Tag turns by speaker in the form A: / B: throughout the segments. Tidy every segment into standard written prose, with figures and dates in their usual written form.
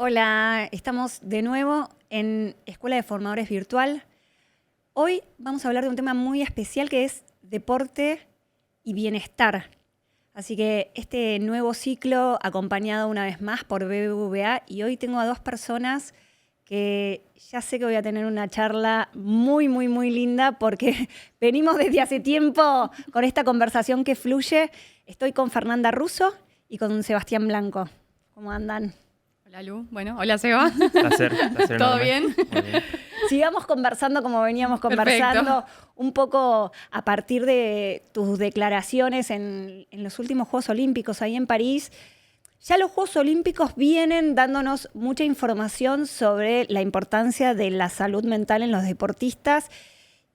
A: Hola, estamos de nuevo en Escuela de Formadores Virtual. Hoy vamos a hablar de un tema muy especial que es deporte y bienestar. Así que este nuevo ciclo acompañado una vez más por BBVA, y hoy tengo a dos personas que ya sé que voy a tener una charla muy linda porque venimos desde hace tiempo con esta conversación que fluye. Estoy con Fernanda Russo y con Sebastián Blanco. ¿Cómo andan?
B: Hola Lu, bueno, hola Seba.
C: Placer
B: ¿Todo
C: enorme.
B: bien?
C: Muy bien.
A: Sigamos conversando como veníamos conversando, un poco a partir de tus declaraciones en los últimos Juegos Olímpicos ahí en París. Ya los Juegos Olímpicos vienen dándonos mucha información sobre la importancia de la salud mental en los deportistas,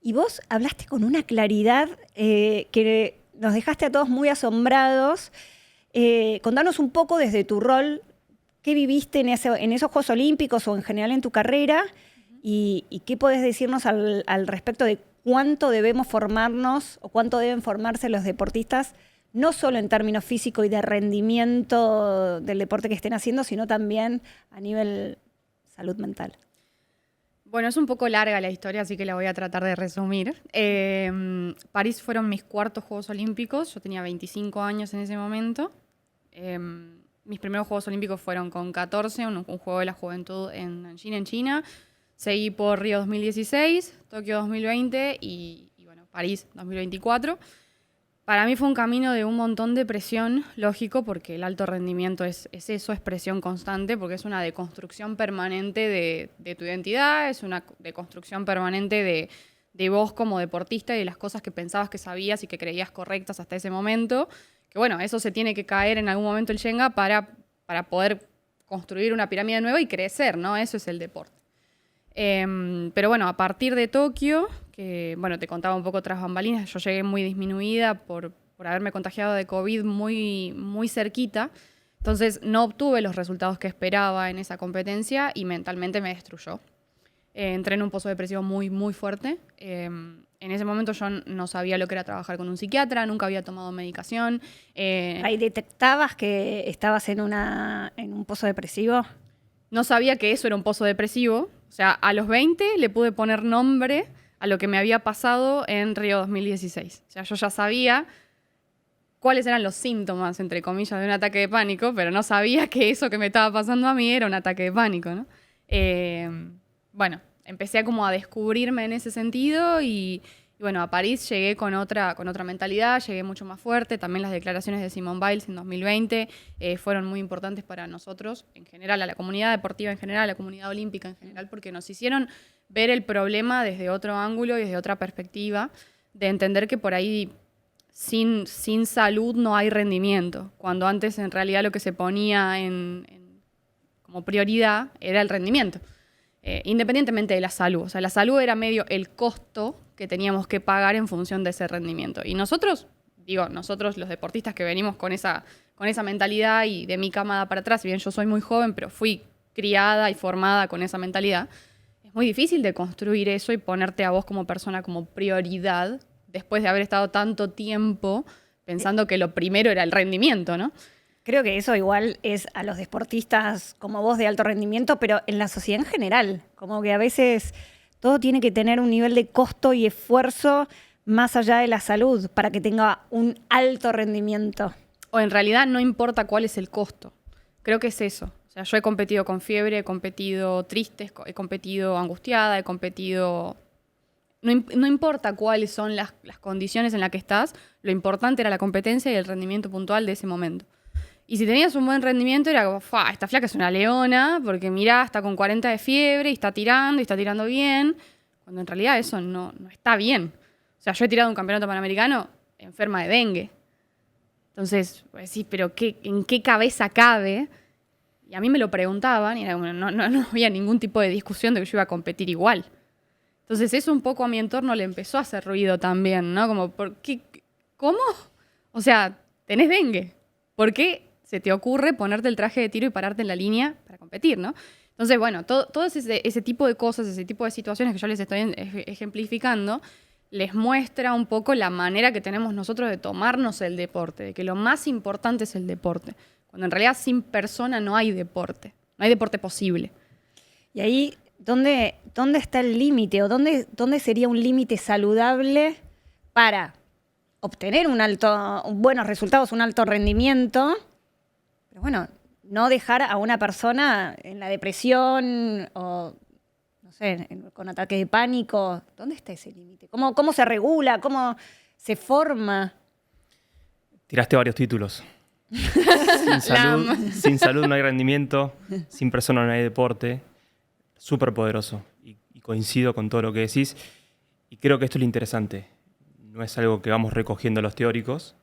A: y vos hablaste con una claridad que nos dejaste a todos muy asombrados. Contanos un poco desde tu rol, qué viviste en esos Juegos Olímpicos o en general en tu carrera, y qué podés decirnos al respecto de cuánto debemos formarnos o cuánto deben formarse los deportistas, no solo en términos físicos y de rendimiento del deporte que estén haciendo, sino también a nivel salud mental.
B: Bueno, es un poco larga la historia, así que la voy a tratar de resumir. París fueron mis cuartos Juegos Olímpicos, yo tenía 25 años en ese momento. Mis primeros Juegos Olímpicos fueron con 14, un juego de la juventud en Nanjing, en China. Seguí por Río 2016, Tokio 2020 y bueno, París 2024. Para mí fue un camino de un montón de presión, lógico, porque el alto rendimiento es eso, es presión constante, porque es una deconstrucción permanente de tu identidad, es una deconstrucción permanente de vos como deportista y de las cosas que pensabas que sabías y que creías correctas hasta ese momento. Que bueno, eso se tiene que caer en algún momento el Shenga para poder construir una pirámide nueva y crecer, ¿no? Eso es el deporte. Pero bueno, a partir de Tokio, que bueno, te contaba un poco tras bambalinas, yo llegué muy disminuida por haberme contagiado de COVID muy cerquita. Entonces no obtuve los resultados que esperaba en esa competencia y mentalmente me destruyó. Entré en un pozo depresivo muy fuerte. En ese momento yo no sabía lo que era trabajar con un psiquiatra, nunca había tomado medicación.
A: ¿Ahí detectabas que estabas en un pozo depresivo?
B: No sabía que eso era un pozo depresivo. O sea, a los 20 le pude poner nombre a lo que me había pasado en Río 2016. O sea, yo ya sabía cuáles eran los síntomas, entre comillas, de un ataque de pánico, pero no sabía que eso que me estaba pasando a mí era un ataque de pánico, ¿no? Bueno, empecé como a descubrirme en ese sentido y bueno, a París llegué con otra mentalidad, llegué mucho más fuerte. También las declaraciones de Simone Biles en 2020 fueron muy importantes para nosotros, en general, a la comunidad deportiva en general, a la comunidad olímpica en general, porque nos hicieron ver el problema desde otro ángulo y desde otra perspectiva, de entender que por ahí sin salud no hay rendimiento, cuando antes en realidad lo que se ponía como prioridad era el rendimiento. Independientemente de la salud. O sea, la salud era medio el costo que teníamos que pagar en función de ese rendimiento. Y nosotros los deportistas que venimos con esa mentalidad y de mi camada para atrás, si bien yo soy muy joven, pero fui criada y formada con esa mentalidad, es muy difícil de construir eso y ponerte a vos como persona como prioridad después de haber estado tanto tiempo pensando que lo primero era el rendimiento, ¿no?
A: Creo que eso igual es a los deportistas como vos de alto rendimiento, pero en la sociedad en general, como que a veces todo tiene que tener un nivel de costo y esfuerzo más allá de la salud para que tenga un alto rendimiento.
B: O en realidad no importa cuál es el costo. Creo que es eso. O sea, yo he competido con fiebre, he competido triste, he competido angustiada, he competido... No importa cuáles son las condiciones en las que estás, lo importante era la competencia y el rendimiento puntual de ese momento. Y si tenías un buen rendimiento era como, esta flaca es una leona, porque mirá, está con 40 de fiebre y está tirando bien, cuando en realidad eso no está bien. O sea, yo he tirado un campeonato panamericano enferma de dengue. Entonces, pues sí, pero ¿en qué cabeza cabe? Y a mí me lo preguntaban y era como, no había ningún tipo de discusión de que yo iba a competir igual. Entonces eso un poco a mi entorno le empezó a hacer ruido también, ¿no? Como, ¿por qué? ¿Cómo? O sea, tenés dengue. ¿Por qué se te ocurre ponerte el traje de tiro y pararte en la línea para competir, ¿no? Entonces, bueno, todo ese tipo de cosas, ese tipo de situaciones que yo les estoy ejemplificando, les muestra un poco la manera que tenemos nosotros de tomarnos el deporte, de que lo más importante es el deporte, cuando en realidad sin persona no hay deporte, No hay deporte posible.
A: Y ahí, ¿dónde está el límite? ¿O dónde sería un límite saludable para obtener buenos resultados, un alto rendimiento? Pero bueno, no dejar a una persona en la depresión o, no sé, con ataque de pánico. ¿Dónde está ese límite? ¿Cómo se regula? ¿Cómo se forma?
C: Tiraste varios títulos. Sin salud no hay rendimiento, sin persona no hay deporte. Súper poderoso. Y coincido con todo lo que decís. Y creo que esto es lo interesante. No es algo que vamos recogiendo los teóricos,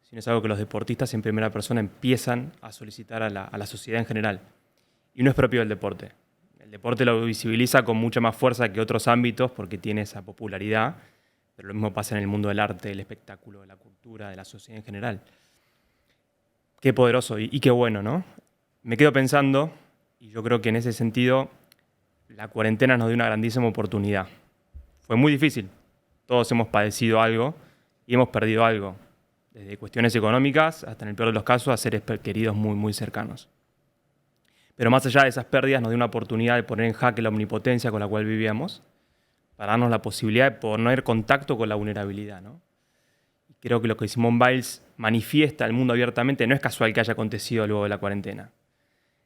C: sino es algo que los deportistas en primera persona empiezan a solicitar a la sociedad en general. Y no es propio del deporte. El deporte lo visibiliza con mucha más fuerza que otros ámbitos porque tiene esa popularidad, pero lo mismo pasa en el mundo del arte, del espectáculo, de la cultura, de la sociedad en general. Qué poderoso y qué bueno, ¿no? Me quedo pensando, y yo creo que en ese sentido la cuarentena nos dio una grandísima oportunidad. Fue muy difícil. Todos hemos padecido algo y hemos perdido algo. Desde cuestiones económicas hasta, en el peor de los casos, a seres queridos muy, muy cercanos. Pero más allá de esas pérdidas, nos dio una oportunidad de poner en jaque la omnipotencia con la cual vivíamos, para darnos la posibilidad de poner contacto con la vulnerabilidad, ¿no? Y creo que lo que Simone Biles manifiesta al mundo abiertamente no es casual que haya acontecido luego de la cuarentena.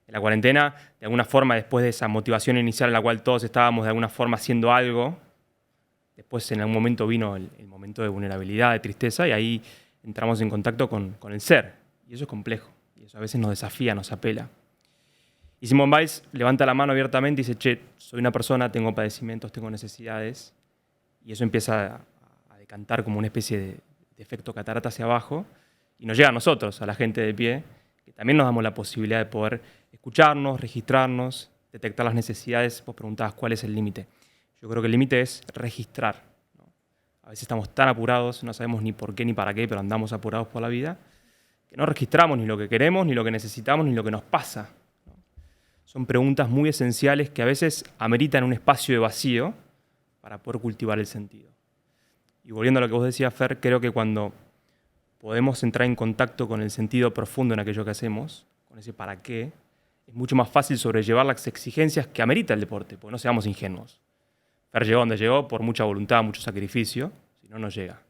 C: En la cuarentena, de alguna forma, después de esa motivación inicial en la cual todos estábamos de alguna forma haciendo algo, después en algún momento vino el momento de vulnerabilidad, de tristeza, y ahí entramos en contacto con el ser. Y eso es complejo. Y eso a veces nos desafía, nos apela. Y Simone Biles levanta la mano abiertamente y dice, che, soy una persona, tengo padecimientos, tengo necesidades. Y eso empieza a decantar como una especie de efecto catarata hacia abajo. Y nos llega a nosotros, a la gente de pie, que también nos damos la posibilidad de poder escucharnos, registrarnos, detectar las necesidades. Vos preguntabas cuál es el límite. Yo creo que el límite es registrar, ¿no? A veces estamos tan apurados, no sabemos ni por qué ni para qué, pero andamos apurados por la vida, que no registramos ni lo que queremos, ni lo que necesitamos, ni lo que nos pasa, ¿no? Son preguntas muy esenciales que a veces ameritan un espacio de vacío para poder cultivar el sentido. Y volviendo a lo que vos decías, Fer, creo que cuando podemos entrar en contacto con el sentido profundo en aquello que hacemos, con ese para qué, es mucho más fácil sobrellevar las exigencias que amerita el deporte, porque no seamos ingenuos. Fer llegó donde llegó por mucha voluntad, mucho sacrificio, si no, no llega.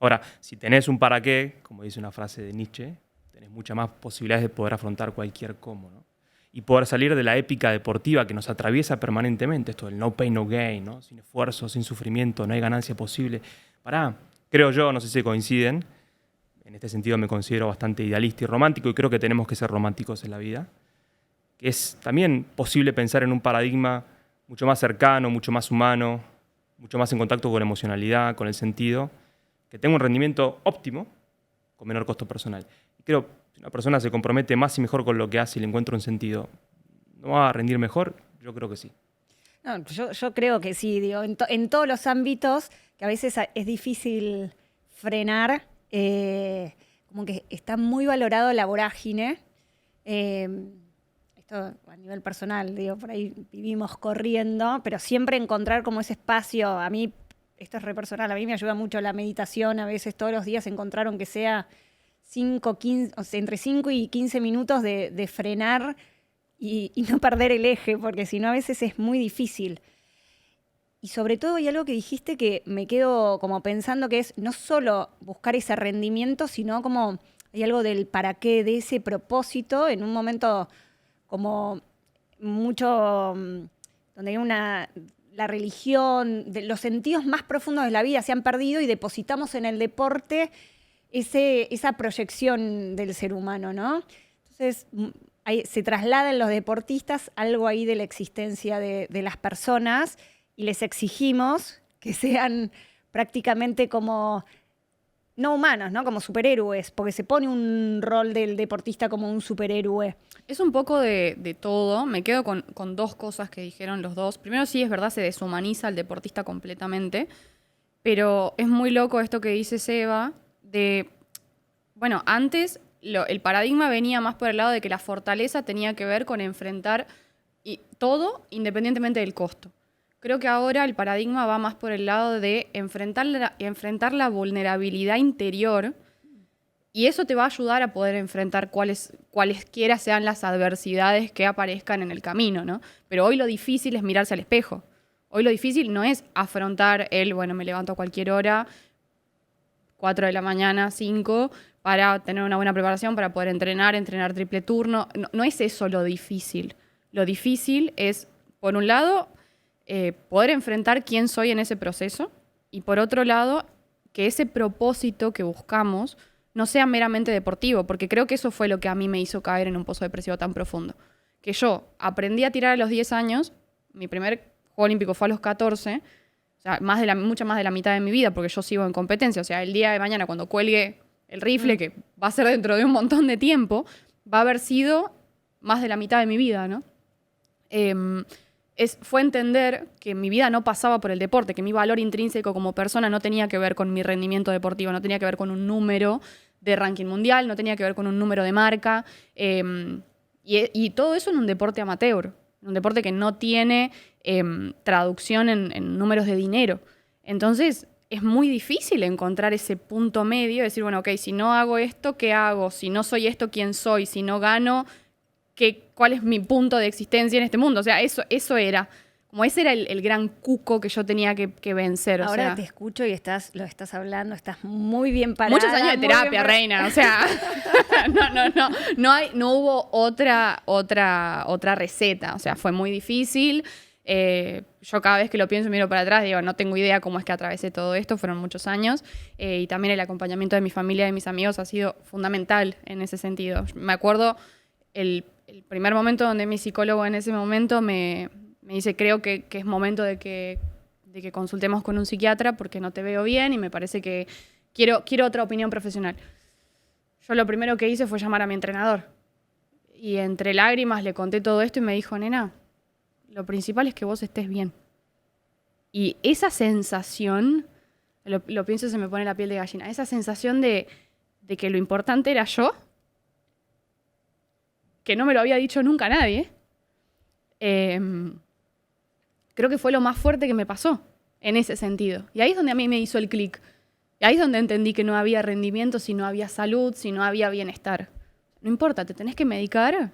C: Ahora, si tenés un para qué, como dice una frase de Nietzsche, tenés muchas más posibilidades de poder afrontar cualquier cómo, ¿no? Y poder salir de la épica deportiva que nos atraviesa permanentemente, esto del no pain, no gain, ¿no? Sin esfuerzo, sin sufrimiento, no hay ganancia posible. Creo yo, no sé si coinciden, en este sentido me considero bastante idealista y romántico y creo que tenemos que ser románticos en la vida, que es también posible pensar en un paradigma mucho más cercano, mucho más humano, mucho más en contacto con la emocionalidad, con el sentido, que tenga un rendimiento óptimo con menor costo personal. Y creo que si una persona se compromete más y mejor con lo que hace y le encuentra un sentido, ¿no va a rendir mejor? Yo creo que sí.
A: No, yo creo que sí, digo, en todos los ámbitos, que a veces es difícil frenar, como que está muy valorado la vorágine. Esto a nivel personal, digo, por ahí vivimos corriendo, pero siempre encontrar como ese espacio, a mí, esto es re personal, a mí me ayuda mucho la meditación, a veces todos los días encontrar, aunque sea 5, 15, o sea, entre 5 y 15 minutos de frenar y no perder el eje, porque si no a veces es muy difícil. Y sobre todo hay algo que dijiste que me quedo como pensando, que es no solo buscar ese rendimiento, sino como hay algo del para qué, de ese propósito, en un momento como mucho, donde hay la religión, los sentidos más profundos de la vida se han perdido y depositamos en el deporte esa proyección del ser humano, ¿no? Entonces se traslada en los deportistas algo ahí de la existencia de las personas y les exigimos que sean prácticamente como no humanos, ¿no? Como superhéroes, porque se pone un rol del deportista como un superhéroe.
B: Es un poco de todo. Me quedo con dos cosas que dijeron los dos. Primero, sí, es verdad, se deshumaniza al deportista completamente, pero es muy loco esto que dice Seba bueno, antes el paradigma venía más por el lado de que la fortaleza tenía que ver con enfrentar todo independientemente del costo. Creo que ahora el paradigma va más por el lado de enfrentar la vulnerabilidad interior Y eso te va a ayudar a poder enfrentar cualesquiera sean las adversidades que aparezcan en el camino, ¿no? Pero hoy lo difícil es mirarse al espejo. Hoy lo difícil no es afrontar bueno, me levanto a cualquier hora, 4 de la mañana, 5, para tener una buena preparación, para poder entrenar triple turno. No es eso lo difícil. Lo difícil es, por un lado, poder enfrentar quién soy en ese proceso y, por otro lado, que ese propósito que buscamos no sea meramente deportivo, porque creo que eso fue lo que a mí me hizo caer en un pozo depresivo tan profundo. Que yo aprendí a tirar a los 10 años, mi primer Juego Olímpico fue a los 14, o sea, mucha más de la mitad de mi vida, porque yo sigo en competencia. O sea, el día de mañana, cuando cuelgue el rifle, que va a ser dentro de un montón de tiempo, va a haber sido más de la mitad de mi vida, ¿no? Fue entender que mi vida no pasaba por el deporte, que mi valor intrínseco como persona no tenía que ver con mi rendimiento deportivo, no tenía que ver con un número de ranking mundial, no tenía que ver con un número de marca, y todo eso en un deporte amateur, un deporte que no tiene traducción en números de dinero. Entonces, es muy difícil encontrar ese punto medio, decir, bueno, ok, si no hago esto, ¿qué hago? Si no soy esto, ¿quién soy? Si no gano, ¿cuál es mi punto de existencia en este mundo? O sea, eso era. Como ese era el gran cuco que yo tenía que vencer.
A: Ahora te escucho y lo estás hablando, estás muy bien parada.
B: Muchos años de terapia, reina. O sea, no hubo otra receta. O sea, fue muy difícil. Yo cada vez que lo pienso y miro para atrás, digo, no tengo idea cómo es que atravesé todo esto. Fueron muchos años. Y también el acompañamiento de mi familia y de mis amigos ha sido fundamental en ese sentido. Me acuerdo el primer momento donde mi psicólogo en ese momento me dice, creo que es momento de que consultemos con un psiquiatra porque no te veo bien y me parece que quiero otra opinión profesional. Yo lo primero que hice fue llamar a mi entrenador. Y entre lágrimas le conté todo esto y me dijo, nena, lo principal es que vos estés bien. Y esa sensación, lo pienso y se me pone la piel de gallina, esa sensación de que lo importante era yo, que no me lo había dicho nunca nadie, creo que fue lo más fuerte que me pasó en ese sentido. Y ahí es donde a mí me hizo el clic. Y ahí es donde entendí que no había rendimiento si no había salud, si no había bienestar. No importa, te tenés que medicar,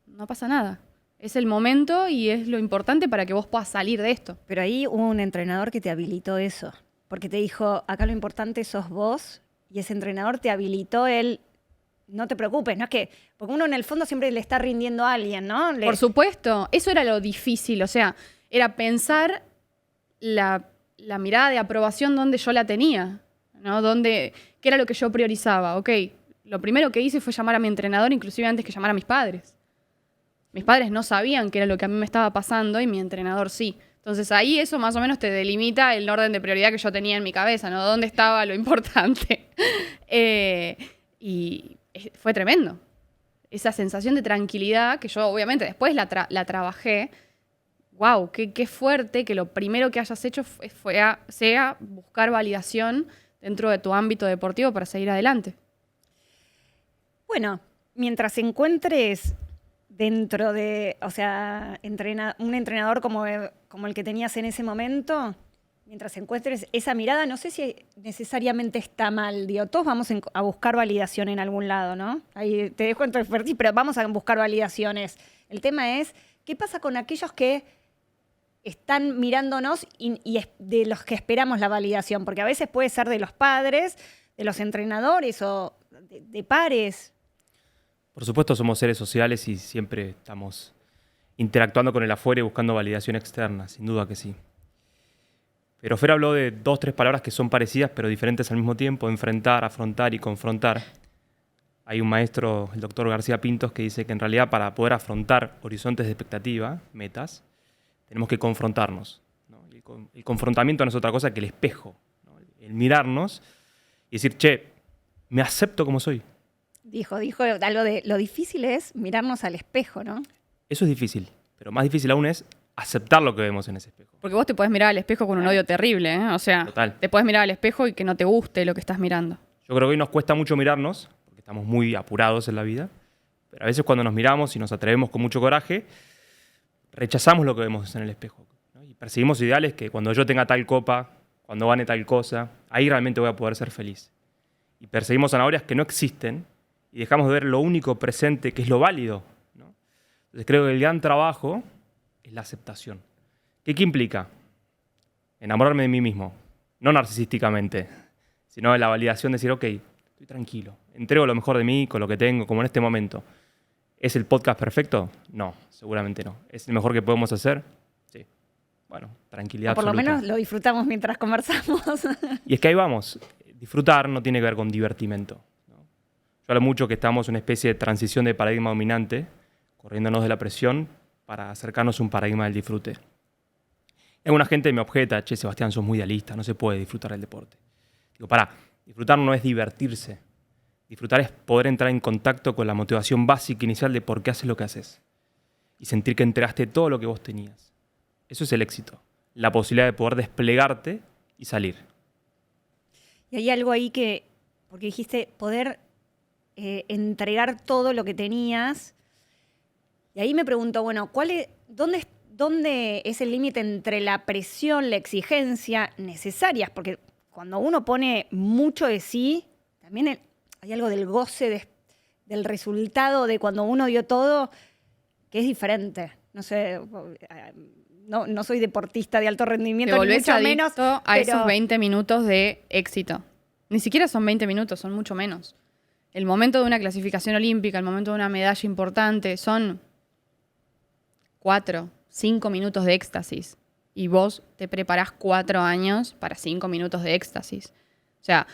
B: no pasa nada. Es el momento y es lo importante para que vos puedas salir de esto.
A: Pero ahí hubo un entrenador que te habilitó eso, porque te dijo, acá lo importante sos vos, y ese entrenador te habilitó no te preocupes, no es que, porque uno en el fondo siempre le está rindiendo a alguien, ¿no?
B: Por supuesto, eso era lo difícil, o sea, era pensar la mirada de aprobación donde yo la tenía, ¿no? ¿Qué era lo que yo priorizaba? Ok, lo primero que hice fue llamar a mi entrenador, inclusive antes que llamar a mis padres. Mis padres no sabían qué era lo que a mí me estaba pasando y mi entrenador sí. Entonces ahí eso más o menos te delimita el orden de prioridad que yo tenía en mi cabeza, ¿no? ¿Dónde estaba lo importante? Y fue tremendo. Esa sensación de tranquilidad que yo obviamente después la trabajé. Wow, qué fuerte que lo primero que hayas hecho sea buscar validación dentro de tu ámbito deportivo para seguir adelante.
A: Bueno, mientras encuentres dentro de, o sea, un entrenador como el que tenías en ese momento, mientras encuentres esa mirada, no sé si necesariamente está mal. Digo, todos vamos a buscar validación en algún lado, ¿no? Ahí te dejo en tu expertise, pero vamos a buscar validaciones. El tema es, ¿qué pasa con aquellos que están mirándonos y de los que esperamos la validación? Porque a veces puede ser de los padres, de los entrenadores o de pares.
C: Por supuesto, somos seres sociales y siempre estamos interactuando con el afuera y buscando validación externa, sin duda que sí. Pero Fer habló de 2, 3 palabras que son parecidas pero diferentes al mismo tiempo: enfrentar, afrontar y confrontar. Hay un maestro, el doctor García Pintos, que dice que en realidad para poder afrontar horizontes de expectativa, metas, tenemos que confrontarnos, ¿no? El confrontamiento no es otra cosa que el espejo, ¿no? El mirarnos y decir, che, me acepto como soy.
A: Dijo algo de lo difícil es mirarnos al espejo, ¿no?
C: Eso es difícil, pero más difícil aún es aceptar lo que vemos en ese espejo.
B: Porque vos te podés mirar al espejo con un odio terrible, ¿eh? O sea,
C: total.
B: Te podés mirar al espejo y que no te guste lo que estás mirando.
C: Yo creo que hoy nos cuesta mucho mirarnos, porque estamos muy apurados en la vida, pero a veces cuando nos miramos y nos atrevemos con mucho coraje, rechazamos lo que vemos en el espejo, ¿no? Y perseguimos ideales que cuando yo tenga tal copa, cuando gane tal cosa, ahí realmente voy a poder ser feliz. y perseguimos zanahorias que no existen y dejamos de ver lo único presente, que es lo válido, ¿no? Entonces creo que el gran trabajo es la aceptación. ¿Qué implica? Enamorarme de mí mismo, no narcisísticamente, sino de la validación de decir, ok, estoy tranquilo, entrego lo mejor de mí con lo que tengo, como en este momento. ¿Es el podcast perfecto? No, seguramente no. ¿Es el mejor que podemos hacer? Sí. Bueno, tranquilidad
A: O por
C: absoluta.
A: lo menos lo disfrutamos mientras conversamos.
C: Y es que ahí vamos. Disfrutar no tiene que ver con divertimento, ¿no? Yo hablo mucho que estamos en una especie de transición de paradigma dominante, corriéndonos de la presión para acercarnos a un paradigma del disfrute. Y alguna gente me objeta, che, Sebastián, sos muy idealista, no se puede disfrutar del deporte. Digo, pará, disfrutar no es divertirse. Disfrutar es poder entrar en contacto con la motivación básica inicial de por qué haces lo que haces. Y sentir que entregaste todo lo que vos tenías. Eso es el éxito. La posibilidad de poder desplegarte y salir.
A: Y hay algo ahí que, porque dijiste, poder entregar todo lo que tenías. Y ahí me pregunto, bueno, ¿dónde es el límite entre la presión, la exigencia necesarias? Porque cuando uno pone mucho de sí, también hay algo del goce del resultado de cuando uno dio todo, que es diferente. No sé, no soy deportista de alto rendimiento,
B: Te
A: ni
B: volvés
A: mucho
B: adicto
A: menos.
B: a
A: pero
B: esos 20 minutos de éxito. Ni siquiera son 20 minutos, son mucho menos. El momento de una clasificación olímpica, el momento de una medalla importante, son 4, 5 minutos de éxtasis. Y vos te preparás 4 años para 5 minutos de éxtasis. O sea,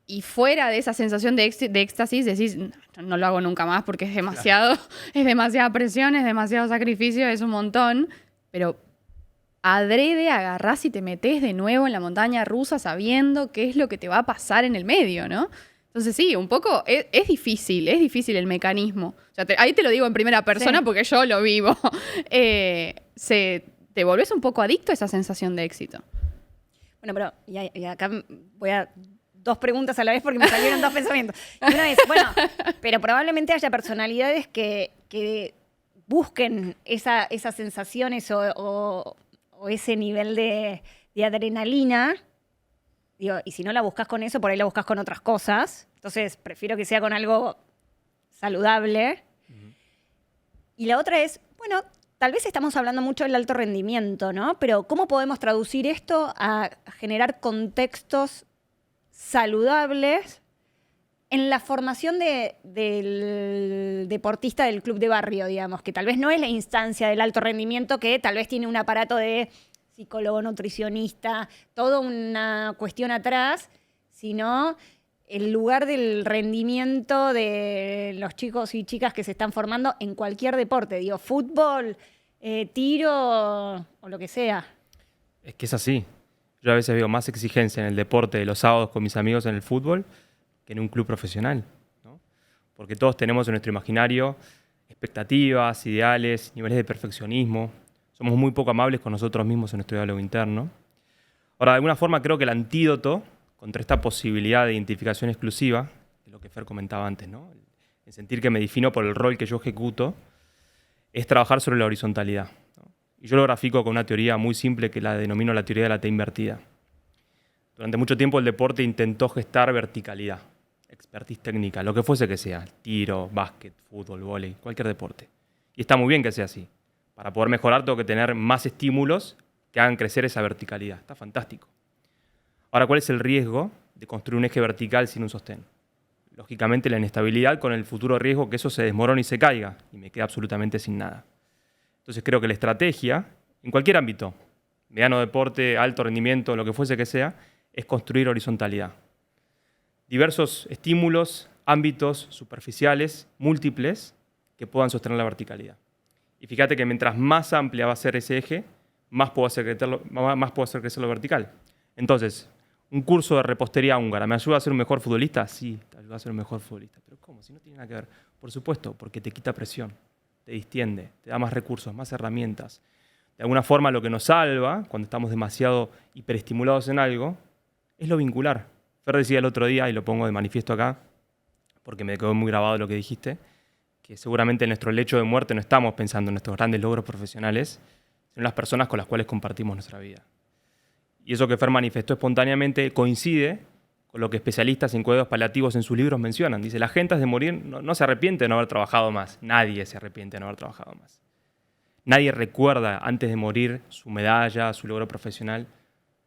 B: y fuera de esa sensación de éxtasis, decís, no lo hago nunca más porque es demasiado, es demasiada presión, es demasiado sacrificio, es un montón. Pero adrede agarrás y te metés de nuevo en la montaña rusa sabiendo qué es lo que te va a pasar en el medio, ¿no? Entonces sí, un poco es difícil el mecanismo. O sea, ahí te lo digo en primera persona porque yo lo vivo. Te volvés un poco adicto a esa sensación de éxito.
A: Bueno, pero y acá voy a 2 preguntas a la vez porque me salieron 2 pensamientos. Y una vez, bueno, pero probablemente haya personalidades que busquen esas sensaciones o ese nivel de adrenalina. Digo, y si no la buscas con eso, por ahí la buscas con otras cosas. Entonces, prefiero que sea con algo saludable. Y la otra es, bueno, tal vez estamos hablando mucho del alto rendimiento, ¿no? Pero ¿cómo podemos traducir esto a generar contextos saludables en la formación del deportista del club de barrio, digamos? Que tal vez no es la instancia del alto rendimiento, que tal vez tiene un aparato de psicólogo, nutricionista, toda una cuestión atrás, sino el lugar del rendimiento de los chicos y chicas que se están formando en cualquier deporte, digo, fútbol, tiro o lo que sea.
C: Es que es así. Yo a veces veo más exigencia en el deporte de los sábados con mis amigos en el fútbol que en un club profesional, ¿no? Porque todos tenemos en nuestro imaginario expectativas, ideales, niveles de perfeccionismo. Somos muy poco amables con nosotros mismos en nuestro diálogo interno. Ahora, de alguna forma creo que el antídoto contra esta posibilidad de identificación exclusiva, es lo que Fer comentaba antes, ¿no? El sentir que me defino por el rol que yo ejecuto, es trabajar sobre la horizontalidad, ¿no? Y yo lo grafico con una teoría muy simple que la denomino la teoría de la T invertida. Durante mucho tiempo el deporte intentó gestar verticalidad, expertise técnica, lo que fuese que sea, tiro, básquet, fútbol, vóley, cualquier deporte. Y está muy bien que sea así. Para poder mejorar tengo que tener más estímulos que hagan crecer esa verticalidad. Está fantástico. Ahora, ¿cuál es el riesgo de construir un eje vertical sin un sostén? Lógicamente la inestabilidad con el futuro riesgo que eso se desmorone y se caiga y me quede absolutamente sin nada. Entonces creo que la estrategia, en cualquier ámbito, mediano deporte, alto rendimiento, lo que fuese que sea, es construir horizontalidad. Diversos estímulos, ámbitos superficiales, múltiples, que puedan sostener la verticalidad. Y fíjate que mientras más amplia va a ser ese eje, más puedo hacer crecer lo vertical. Entonces, un curso de repostería húngara, ¿me ayuda a ser un mejor futbolista? Sí, te ayuda a ser un mejor futbolista. ¿Pero cómo? Si no tiene nada que ver. Por supuesto, porque te quita presión, te distiende, te da más recursos, más herramientas. De alguna forma, lo que nos salva, cuando estamos demasiado hiperestimulados en algo, es lo vincular. Fer decía el otro día, y lo pongo de manifiesto acá, porque me quedó muy grabado lo que dijiste, que seguramente en nuestro lecho de muerte no estamos pensando en nuestros grandes logros profesionales, sino en las personas con las cuales compartimos nuestra vida. Y eso que Fer manifestó espontáneamente coincide con lo que especialistas en cuidados paliativos en sus libros mencionan. Dice, la gente antes de morir no se arrepiente de no haber trabajado más. Nadie se arrepiente de no haber trabajado más. Nadie recuerda antes de morir su medalla, su logro profesional,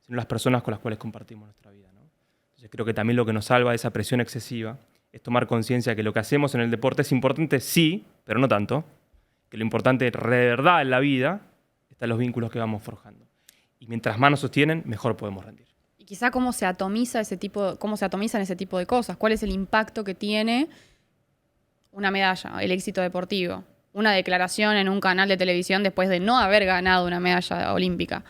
C: sino las personas con las cuales compartimos nuestra vida, ¿no? Entonces creo que también lo que nos salva de esa presión excesiva es tomar conciencia que lo que hacemos en el deporte es importante, sí, pero no tanto. Que lo importante de verdad en la vida están los vínculos que vamos forjando. Y mientras más nos sostienen, mejor podemos rendir.
B: Y quizá cómo se atomizan ese tipo de cosas, cuál es el impacto que tiene una medalla, el éxito deportivo, una declaración en un canal de televisión después de no haber ganado una medalla olímpica.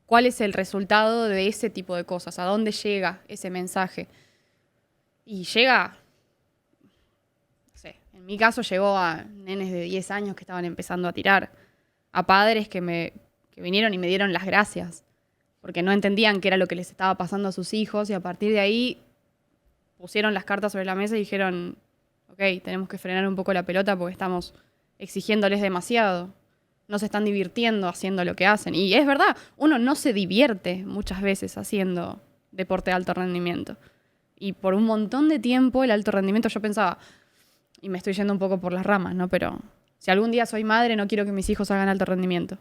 B: ¿Cuál es el resultado de ese tipo de cosas? ¿A dónde llega ese mensaje? Y llega, no sé, en mi caso llegó a nenes de 10 años que estaban empezando a tirar, a padres que vinieron y me dieron las gracias, porque no entendían qué era lo que les estaba pasando a sus hijos, y a partir de ahí pusieron las cartas sobre la mesa y dijeron, ok, tenemos que frenar un poco la pelota porque estamos exigiéndoles demasiado. No se están divirtiendo haciendo lo que hacen. Y es verdad, uno no se divierte muchas veces haciendo deporte de alto rendimiento. Y por un montón de tiempo el alto rendimiento, yo pensaba, y me estoy yendo un poco por las ramas, ¿no? Pero si algún día soy madre, no quiero que mis hijos hagan alto rendimiento.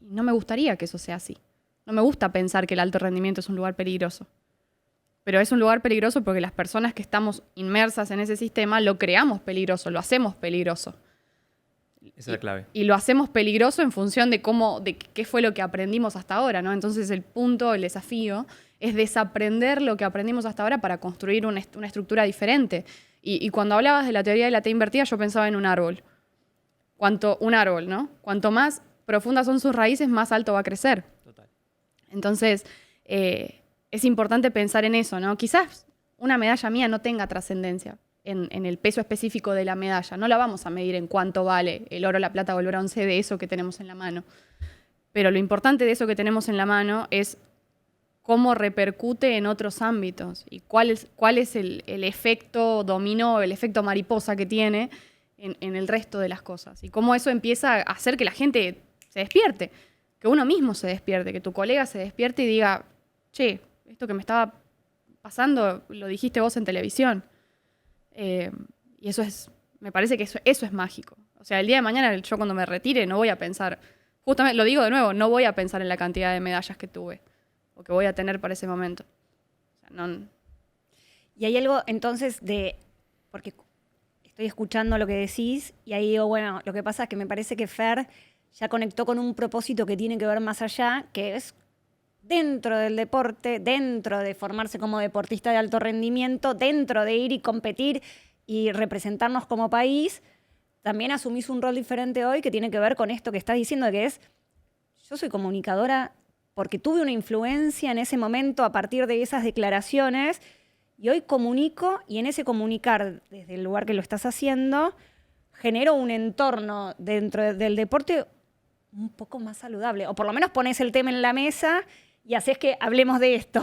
B: Y no me gustaría que eso sea así. No me gusta pensar que el alto rendimiento es un lugar peligroso. Pero es un lugar peligroso porque las personas que estamos inmersas en ese sistema lo creamos peligroso, lo hacemos peligroso.
C: Esa es la clave.
B: Y lo hacemos peligroso en función de qué fue lo que aprendimos hasta ahora, ¿no? Entonces el desafío, es desaprender lo que aprendimos hasta ahora para construir una estructura diferente. Y cuando hablabas de la teoría de la T invertida, yo pensaba en un árbol. Un árbol, ¿no? Cuanto más profundas son sus raíces, más alto va a crecer.
C: Total.
B: Entonces, es importante pensar en eso, ¿no? Quizás una medalla mía no tenga trascendencia en el peso específico de la medalla. No la vamos a medir en cuánto vale el oro, la plata o el bronce de eso que tenemos en la mano. Pero lo importante de eso que tenemos en la mano es cómo repercute en otros ámbitos y cuál es el efecto dominó, el efecto mariposa que tiene en el resto de las cosas. Y cómo eso empieza a hacer que la gente se despierte, que uno mismo se despierte, que tu colega se despierte y diga, che, esto que me estaba pasando lo dijiste vos en televisión. Y me parece que eso es mágico. O sea, el día de mañana yo cuando me retire no voy a pensar, justamente lo digo de nuevo, no voy a pensar en la cantidad de medallas que tuve o que voy a tener para ese momento. O sea, no.
A: Y hay algo entonces porque estoy escuchando lo que decís y ahí digo, bueno, lo que pasa es que me parece que Fer ya conectó con un propósito que tiene que ver más allá, que es dentro del deporte, dentro de formarse como deportista de alto rendimiento, dentro de ir y competir y representarnos como país, también asumís un rol diferente hoy que tiene que ver con esto que estás diciendo, que es, yo soy comunicadora porque tuve una influencia en ese momento a partir de esas declaraciones y hoy comunico y en ese comunicar desde el lugar que lo estás haciendo, genero un entorno dentro del deporte un poco más saludable. O por lo menos pones el tema en la mesa y haces que hablemos de esto.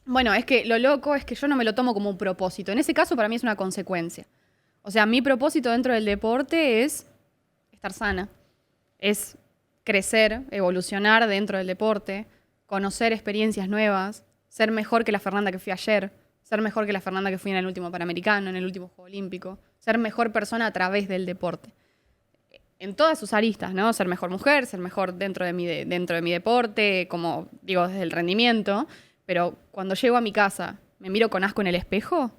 B: Bueno, es que lo loco es que yo no me lo tomo como un propósito. En ese caso, para mí es una consecuencia. O sea, mi propósito dentro del deporte es estar sana. Es crecer, evolucionar dentro del deporte, conocer experiencias nuevas, ser mejor que la Fernanda que fui ayer, ser mejor que la Fernanda que fui en el último Panamericano, en el último Juego Olímpico, ser mejor persona a través del deporte. En todas sus aristas, ¿no? Ser mejor mujer, ser mejor dentro de mi deporte, como digo, desde el rendimiento. Pero cuando llego a mi casa, ¿me miro con asco en el espejo?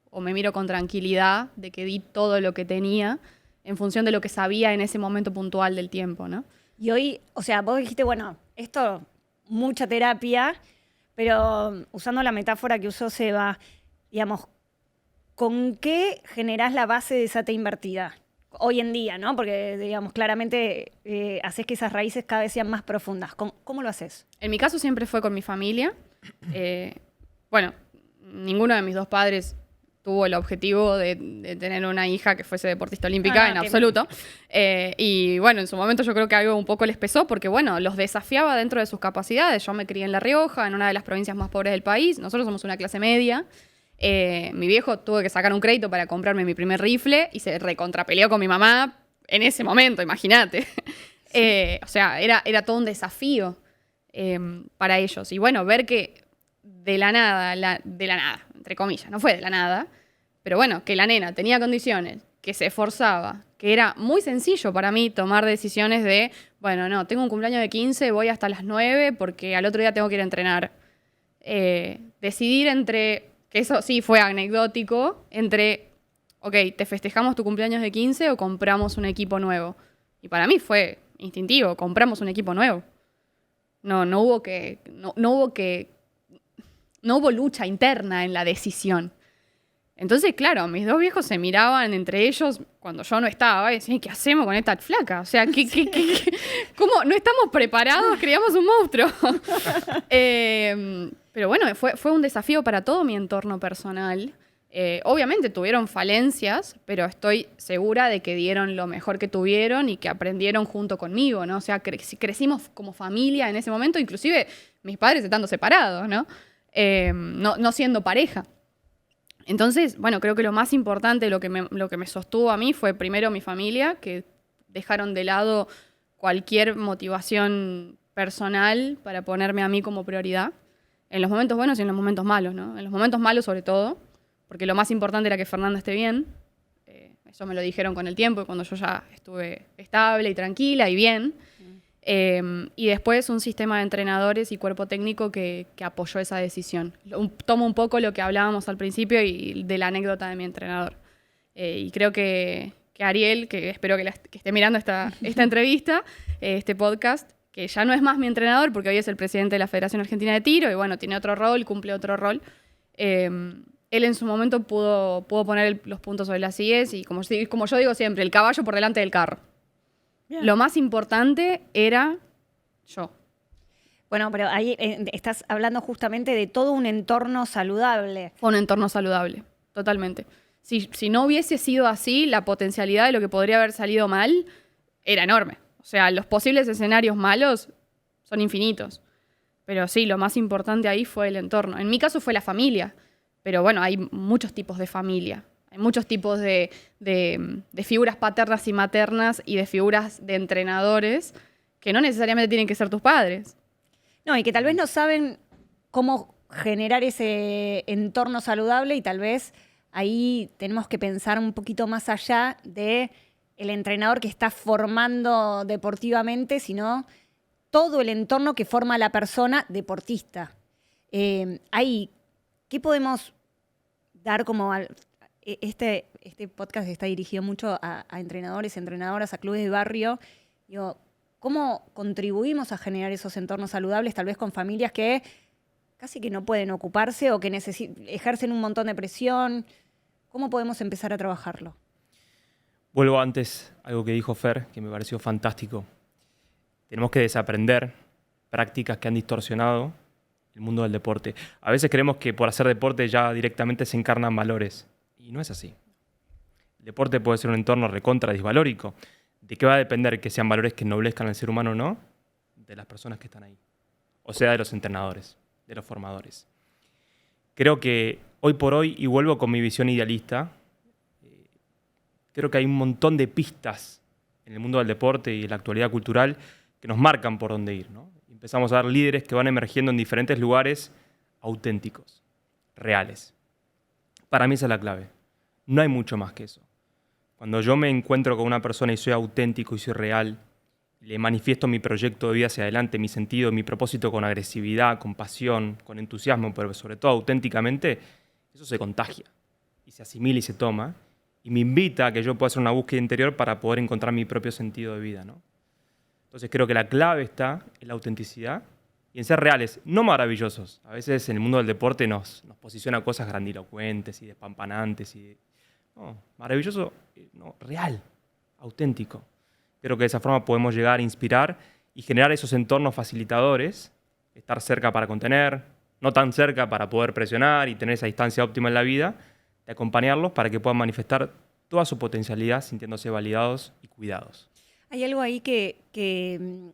B: ¿O me miro con tranquilidad de que di todo lo que tenía en función de lo que sabía en ese momento puntual del tiempo, ¿no?
A: Y hoy, o sea, vos dijiste, bueno, esto, mucha terapia, pero usando la metáfora que usó Seba, digamos, ¿con qué generás la base de esa T invertida? Hoy en día, ¿no? Porque, digamos, claramente haces que esas raíces cada vez sean más profundas. ¿Cómo lo haces?
B: En mi caso siempre fue con mi familia. Bueno, ninguno de mis dos padres tuvo el objetivo de tener una hija que fuese deportista olímpica, en absoluto. Y bueno, en su momento yo creo que algo un poco les pesó porque, bueno, los desafiaba dentro de sus capacidades. Yo me crié en La Rioja, en una de las provincias más pobres del país. Nosotros somos una clase media. Mi viejo tuvo que sacar un crédito para comprarme mi primer rifle y se recontrapeleó con mi mamá en ese momento, imagínate. O sea, era todo un desafío para ellos. Y bueno, ver que de la nada, entre comillas, no fue de la nada, pero bueno, que la nena tenía condiciones, que se esforzaba, que era muy sencillo para mí tomar decisiones de, bueno, no, tengo un cumpleaños de 15, voy hasta las 9 porque al otro día tengo que ir a entrenar. Decidir entre, que eso sí fue anecdótico, entre, ok, ¿te festejamos tu cumpleaños de 15 o compramos un equipo nuevo? Y para mí fue instintivo, compramos un equipo nuevo. No hubo lucha interna en la decisión. Entonces, claro, mis dos viejos se miraban entre ellos cuando yo no estaba y decían, ¿qué hacemos con esta flaca? O sea, ¿cómo? No estamos preparados, creamos un monstruo. Pero bueno, fue un desafío para todo mi entorno personal. Obviamente tuvieron falencias, pero estoy segura de que dieron lo mejor que tuvieron y que aprendieron junto conmigo, ¿no? O sea, crecimos como familia en ese momento, inclusive mis padres estando separados, ¿no? No siendo pareja. Entonces, bueno, creo que lo más importante, lo que me sostuvo a mí fue primero mi familia, que dejaron de lado cualquier motivación personal para ponerme a mí como prioridad, en los momentos buenos y en los momentos malos, ¿no? En los momentos malos sobre todo, porque lo más importante era que Fernanda esté bien. Eso me lo dijeron con el tiempo, cuando yo ya estuve estable y tranquila y bien. Y después un sistema de entrenadores y cuerpo técnico que apoyó esa decisión. Tomo un poco lo que hablábamos al principio y de la anécdota de mi entrenador. Y creo que Ariel, que espero que esté mirando esta entrevista, este podcast, que ya no es más mi entrenador porque hoy es el presidente de la Federación Argentina de Tiro y bueno, tiene otro rol, cumple otro rol. Él en su momento pudo poner los puntos sobre las IES y como yo digo siempre, el caballo por delante del carro. Bien. Lo más importante era yo.
A: Bueno, pero ahí estás hablando justamente de todo un entorno saludable.
B: Fue un entorno saludable, totalmente. Si no hubiese sido así, la potencialidad de lo que podría haber salido mal era enorme. O sea, los posibles escenarios malos son infinitos. Pero sí, lo más importante ahí fue el entorno. En mi caso fue la familia. Pero bueno, hay muchos tipos de familia. Hay muchos tipos de figuras paternas y maternas y de figuras de entrenadores que no necesariamente tienen que ser tus padres.
A: No, y que tal vez no saben cómo generar ese entorno saludable y tal vez ahí tenemos que pensar un poquito más allá de el entrenador que está formando deportivamente, sino todo el entorno que forma a la persona deportista. Ahí, ¿qué podemos dar como este podcast está dirigido mucho a entrenadores, entrenadoras, a clubes de barrio? Digo, ¿cómo contribuimos a generar esos entornos saludables, tal vez con familias que casi que no pueden ocuparse o que ejercen un montón de presión? ¿Cómo podemos empezar a trabajarlo?
C: Vuelvo antes a algo que dijo Fer, que me pareció fantástico. Tenemos que desaprender prácticas que han distorsionado el mundo del deporte. A veces creemos que por hacer deporte ya directamente se encarnan valores. Y no es así. El deporte puede ser un entorno recontra disvalórico. ¿De qué va a depender que sean valores que ennoblezcan al ser humano o no? De las personas que están ahí. O sea, de los entrenadores, de los formadores. Creo que hoy por hoy, y vuelvo con mi visión idealista, creo que hay un montón de pistas en el mundo del deporte y en la actualidad cultural que nos marcan por dónde ir, ¿no? Empezamos a ver líderes que van emergiendo en diferentes lugares auténticos, reales. Para mí esa es la clave. No hay mucho más que eso. Cuando yo me encuentro con una persona y soy auténtico y soy real, le manifiesto mi proyecto de vida hacia adelante, mi sentido, mi propósito con agresividad, con pasión, con entusiasmo, pero sobre todo auténticamente, eso se contagia y se asimila y se toma y me invita a que yo pueda hacer una búsqueda interior para poder encontrar mi propio sentido de vida, ¿no? Entonces creo que la clave está en la autenticidad y en ser reales, no maravillosos. A veces en el mundo del deporte nos posiciona cosas grandilocuentes y despampanantes. No, maravilloso, no, real, auténtico. Creo que de esa forma podemos llegar a inspirar y generar esos entornos facilitadores, estar cerca para contener, no tan cerca para poder presionar y tener esa distancia óptima en la vida, de acompañarlos para que puedan manifestar toda su potencialidad sintiéndose validados y cuidados.
A: Hay algo ahí que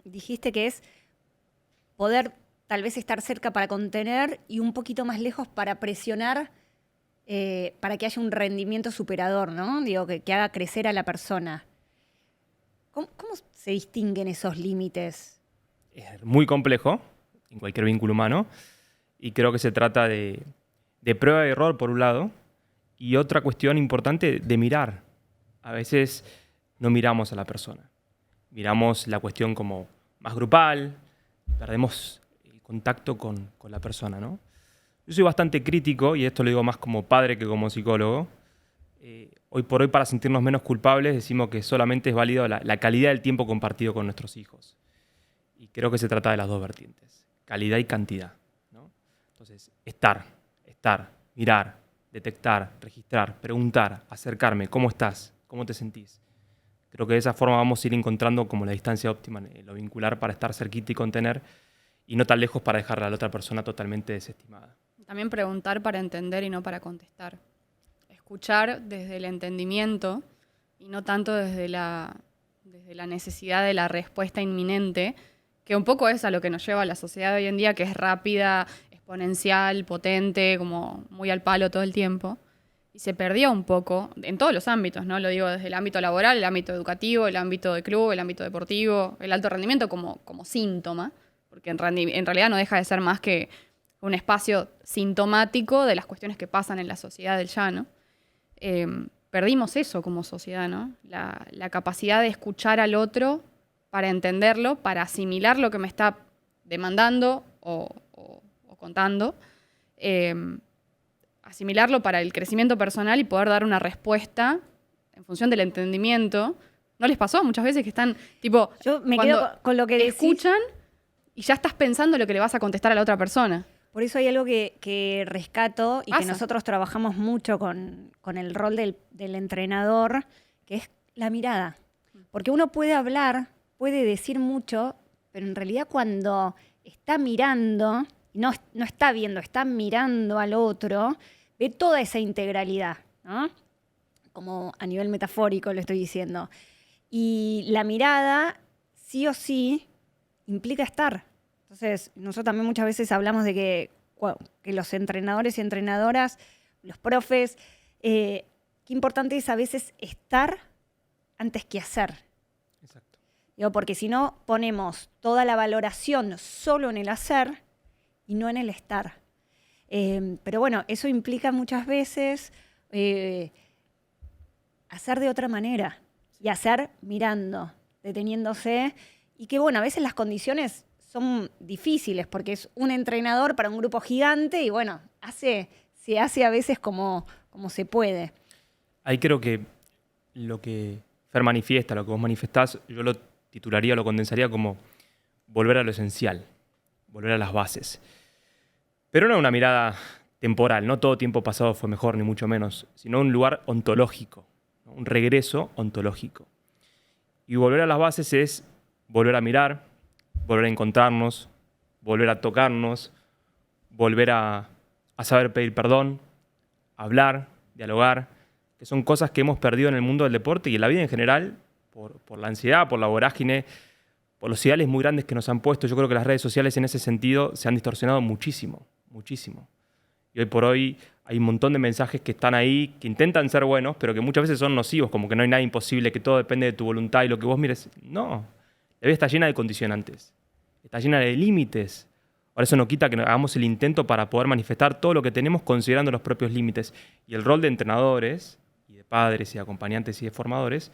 A: dijiste que es poder tal vez estar cerca para contener y un poquito más lejos para presionar para que haya un rendimiento superador, ¿no? Digo, que haga crecer a la persona. ¿Cómo se distinguen esos límites?
C: Es muy complejo en cualquier vínculo humano. Y creo que se trata de prueba y error, por un lado, y otra cuestión importante, de mirar. A veces no miramos a la persona. Miramos la cuestión como más grupal, perdemos el contacto con la persona, ¿no? Yo soy bastante crítico, y esto lo digo más como padre que como psicólogo. Hoy por hoy, para sentirnos menos culpables, decimos que solamente es válido la calidad del tiempo compartido con nuestros hijos. Y creo que se trata de las dos vertientes, calidad y cantidad, ¿no? Entonces, estar, mirar, detectar, registrar, preguntar, acercarme, ¿cómo estás? ¿Cómo te sentís? Creo que de esa forma vamos a ir encontrando como la distancia óptima en lo vincular para estar cerquita y contener, y no tan lejos para dejar a la otra persona totalmente desestimada.
B: También preguntar para entender y no para contestar. Escuchar desde el entendimiento y no tanto desde la necesidad de la respuesta inminente, que un poco es a lo que nos lleva a la sociedad de hoy en día, que es rápida, exponencial, potente, como muy al palo todo el tiempo. Y se perdió un poco en todos los ámbitos, ¿no? Lo digo desde el ámbito laboral, el ámbito educativo, el ámbito de club, el ámbito deportivo, el alto rendimiento como síntoma, porque en realidad no deja de ser más que un espacio sintomático de las cuestiones que pasan en la sociedad del llano. Perdimos eso como sociedad, ¿no? La capacidad de escuchar al otro para entenderlo, para asimilar lo que me está demandando o contando, asimilarlo para el crecimiento personal y poder dar una respuesta en función del entendimiento. ¿No les pasó muchas veces que están, tipo,
A: yo me quedo con lo que decís,
B: escuchan y ya estás pensando lo que le vas a contestar a la otra persona?
A: Por eso hay algo que rescato y
B: Pasa.
A: que nosotros trabajamos mucho con el rol del entrenador, que es la mirada. Porque uno puede hablar, puede decir mucho, pero en realidad cuando está mirando, no está viendo, está mirando al otro, ve toda esa integralidad, ¿no? Como a nivel metafórico lo estoy diciendo. Y la mirada, sí o sí, implica estar. Entonces, nosotros también muchas veces hablamos de que los entrenadores y entrenadoras, los profes, qué importante es a veces estar antes que hacer.
C: Exacto.
A: Digo, porque si no, ponemos toda la valoración solo en el hacer y no en el estar. Pero bueno, eso implica muchas veces hacer de otra manera y hacer mirando, deteniéndose, y que bueno, a veces las condiciones son difíciles porque es un entrenador para un grupo gigante y bueno, se hace a veces como se puede.
C: Ahí creo que lo que Fer manifiesta, lo que vos manifestás, yo lo titularía, lo condensaría como volver a lo esencial, volver a las bases. Pero no una mirada temporal, no todo tiempo pasado fue mejor, ni mucho menos, sino un lugar ontológico, ¿no? Un regreso ontológico. Y volver a las bases es volver a mirar, volver a encontrarnos, volver a tocarnos, volver a saber pedir perdón, hablar, dialogar, que son cosas que hemos perdido en el mundo del deporte y en la vida en general, por la ansiedad, por la vorágine, por los ideales muy grandes que nos han puesto. Yo creo que las redes sociales en ese sentido se han distorsionado muchísimo, muchísimo. Y hoy por hoy hay un montón de mensajes que están ahí, que intentan ser buenos, pero que muchas veces son nocivos, como que no hay nada imposible, que todo depende de tu voluntad y lo que vos mires. No, la vida está llena de condicionantes, está llena de límites. Ahora eso no quita que hagamos el intento para poder manifestar todo lo que tenemos considerando los propios límites. Y el rol de entrenadores, y de padres, y de acompañantes, y de formadores,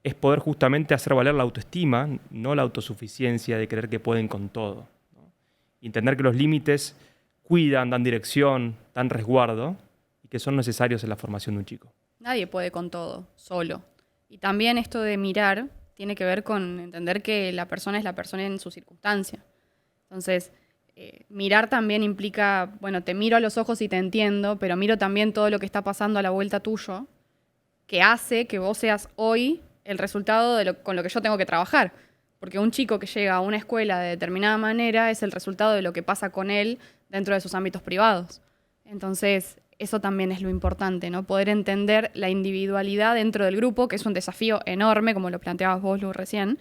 C: es poder justamente hacer valer la autoestima, no la autosuficiencia de creer que pueden con todo, ¿no? Y entender que los límites cuidan, dan dirección, dan resguardo, y que son necesarios en la formación de un chico.
B: Nadie puede con todo, solo. Y también esto de mirar tiene que ver con entender que la persona es la persona en su circunstancia. Entonces, mirar también implica, bueno, te miro a los ojos y te entiendo, pero miro también todo lo que está pasando a la vuelta tuyo, que hace que vos seas hoy el resultado con lo que yo tengo que trabajar. Porque un chico que llega a una escuela de determinada manera es el resultado de lo que pasa con él dentro de sus ámbitos privados. Entonces, eso también es lo importante, ¿no? Poder entender la individualidad dentro del grupo, que es un desafío enorme, como lo planteabas vos, Lu, recién.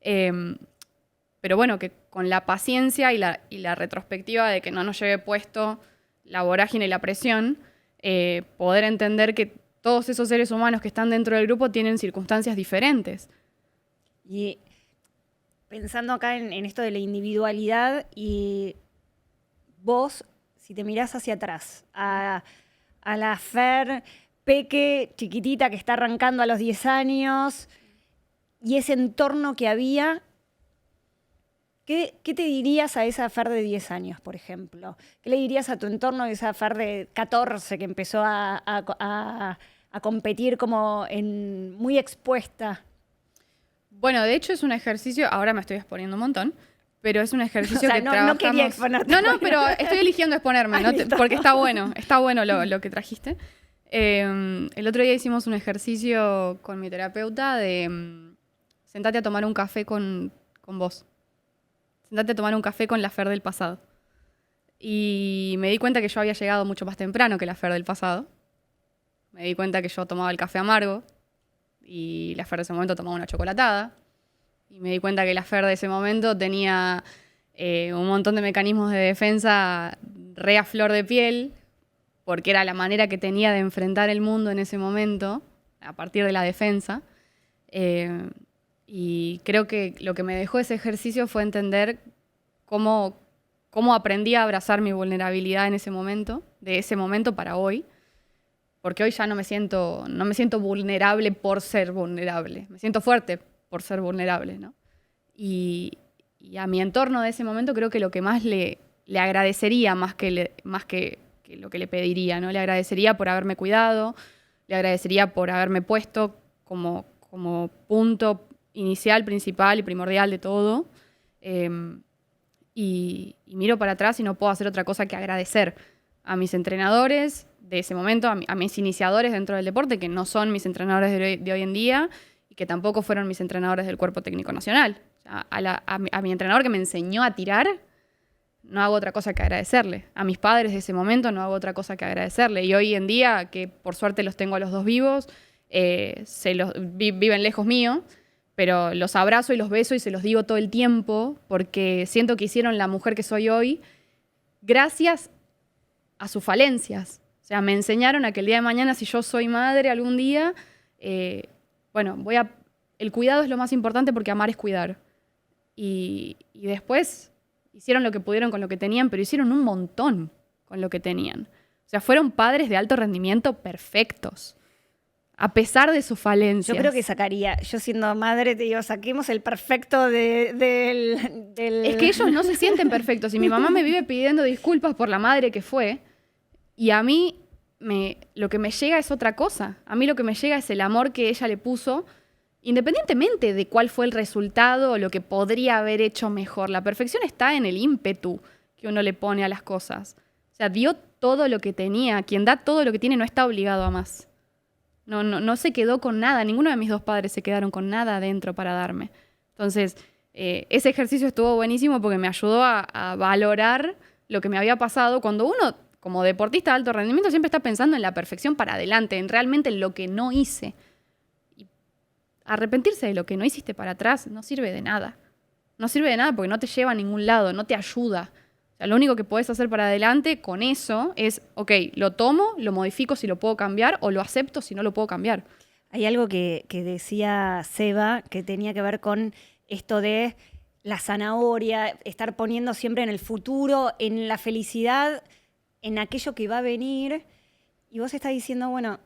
B: Pero bueno, que con la paciencia y la retrospectiva de que no nos lleve puesto la vorágine y la presión, poder entender que todos esos seres humanos que están dentro del grupo tienen circunstancias diferentes.
A: Y pensando acá en esto de la individualidad, y vos si te mirás hacia atrás, a la Fer Peque, chiquitita, que está arrancando a los 10 años, y ese entorno que había, ¿qué te dirías a esa Fer de 10 años, por ejemplo? ¿Qué le dirías a tu entorno de esa Fer de 14 que empezó a competir como muy expuesta?
B: Bueno, de hecho es un ejercicio, ahora me estoy exponiendo un montón, pero es un ejercicio que
A: no,
B: trabajamos...
A: no quería exponerte.
B: No, pero estoy eligiendo exponerme, porque está bueno lo que trajiste. El otro día hicimos un ejercicio con mi terapeuta de sentate a tomar un café con vos. Sentate a tomar un café con la Fer del pasado. Y me di cuenta que yo había llegado mucho más temprano que la Fer del pasado. Me di cuenta que yo tomaba el café amargo y la Fer de ese momento tomaba una chocolatada. Y me di cuenta que la Fer de ese momento tenía un montón de mecanismos de defensa re a flor de piel, porque era la manera que tenía de enfrentar el mundo en ese momento, a partir de la defensa. Y creo que lo que me dejó ese ejercicio fue entender cómo aprendí a abrazar mi vulnerabilidad en ese momento, de ese momento para hoy. Porque hoy ya no me siento vulnerable por ser vulnerable. Me siento fuerte por ser vulnerable, ¿no? Y a mi entorno de ese momento creo que lo que más le agradecería, más que lo que le pediría, ¿no? Le agradecería por haberme cuidado, le agradecería por haberme puesto como punto inicial, principal y primordial de todo. Y miro para atrás y no puedo hacer otra cosa que agradecer a mis entrenadores de ese momento, a mis iniciadores dentro del deporte, que no son mis entrenadores de hoy en día y que tampoco fueron mis entrenadores del Cuerpo Técnico Nacional. O sea, a mi entrenador que me enseñó a tirar, no hago otra cosa que agradecerle. A mis padres de ese momento no hago otra cosa que agradecerle. Y hoy en día, que por suerte los tengo a los dos vivos, viven lejos mío, pero los abrazo y los beso y se los digo todo el tiempo porque siento que hicieron la mujer que soy hoy gracias a sus falencias. O sea, me enseñaron a que el día de mañana, si yo soy madre algún día, el cuidado es lo más importante porque amar es cuidar. Y después hicieron lo que pudieron con lo que tenían, pero hicieron un montón con lo que tenían. O sea, fueron padres de alto rendimiento perfectos, a pesar de sus falencias.
A: Yo creo que sacaría, yo siendo madre, te digo, saquemos el perfecto del...
B: Es que ellos no se sienten perfectos. Y mi mamá me vive pidiendo disculpas por la madre que fue. Y a mí lo que me llega es otra cosa. A mí lo que me llega es el amor que ella le puso, independientemente de cuál fue el resultado o lo que podría haber hecho mejor. La perfección está en el ímpetu que uno le pone a las cosas. O sea, dio todo lo que tenía. Quien da todo lo que tiene no está obligado a más. No se quedó con nada. Ninguno de mis dos padres se quedaron con nada adentro para darme. Entonces, ese ejercicio estuvo buenísimo porque me ayudó a valorar lo que me había pasado. Cuando uno, como deportista de alto rendimiento, siempre está pensando en la perfección para adelante, en realmente lo que no hice. Y arrepentirse de lo que no hiciste para atrás no sirve de nada. No sirve de nada porque no te lleva a ningún lado, no te ayuda. O sea, lo único que podés hacer para adelante con eso es, ok, lo tomo, lo modifico si lo puedo cambiar o lo acepto si no lo puedo cambiar.
A: Hay algo que decía Seba que tenía que ver con esto de la zanahoria, estar poniendo siempre en el futuro, en la felicidad, en aquello que va a venir. Y vos estás diciendo, bueno,